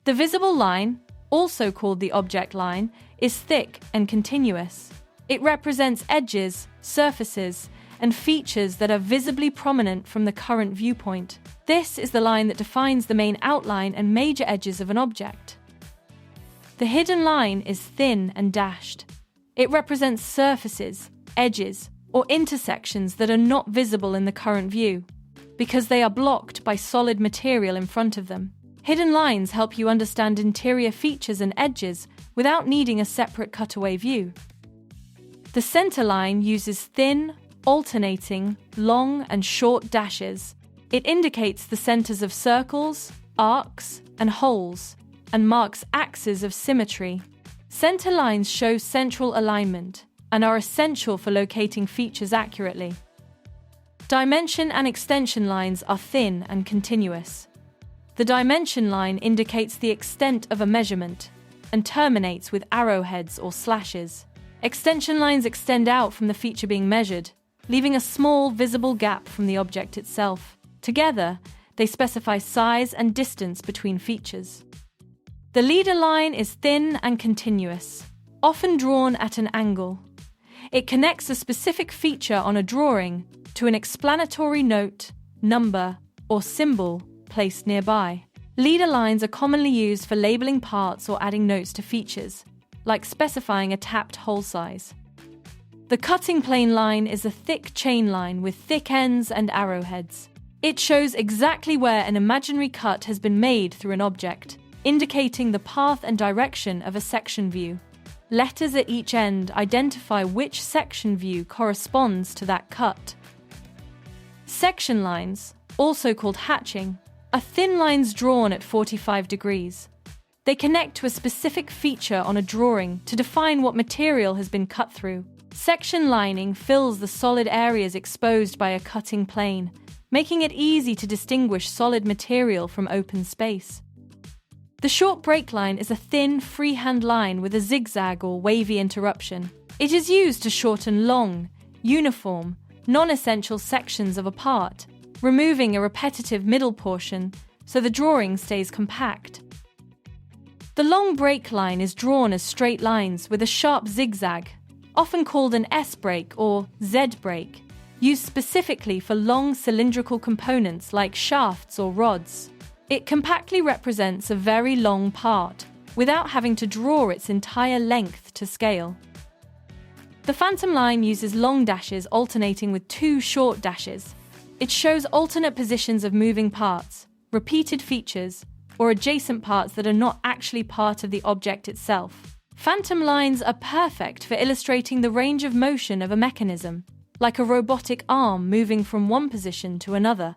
The visible line, also called the object line, is thick and continuous. It represents edges, surfaces, and features that are visibly prominent from the current viewpoint. This is the line that defines the main outline and major edges of an object. The hidden line is thin and dashed. It represents surfaces, edges, or intersections that are not visible in the current view, because they are blocked by solid material in front of them. Hidden lines help you understand interior features and edges without needing a separate cutaway view. The center line uses thin, alternating, long and short dashes. It indicates the centers of circles, arcs, and holes, and marks axes of symmetry. Center lines show central alignment and are essential for locating features accurately. Dimension and extension lines are thin and continuous. The dimension line indicates the extent of a measurement and terminates with arrowheads or slashes. Extension lines extend out from the feature being measured, leaving a small visible gap from the object itself. Together, they specify size and distance between features. The leader line is thin and continuous, often drawn at an angle. It connects a specific feature on a drawing to an explanatory note, number, or symbol placed nearby. Leader lines are commonly used for labeling parts or adding notes to features, like specifying a tapped hole size. The cutting plane line is a thick chain line with thick ends and arrowheads. It shows exactly where an imaginary cut has been made through an object, indicating the path and direction of a section view. Letters at each end identify which section view corresponds to that cut. Section lines, also called hatching, are thin lines drawn at 45 degrees. They connect to a specific feature on a drawing to define what material has been cut through. Section lining fills the solid areas exposed by a cutting plane, making it easy to distinguish solid material from open space. The short break line is a thin, freehand line with a zigzag or wavy interruption. It is used to shorten long, uniform, non-essential sections of a part, removing a repetitive middle portion so the drawing stays compact. The long break line is drawn as straight lines with a sharp zigzag, often called an S break or Z break, used specifically for long cylindrical components like shafts or rods. It compactly represents a very long part, without having to draw its entire length to scale. The phantom line uses long dashes alternating with two short dashes. It shows alternate positions of moving parts, repeated features, or adjacent parts that are not actually part of the object itself. Phantom lines are perfect for illustrating the range of motion of a mechanism, like a robotic arm moving from one position to another.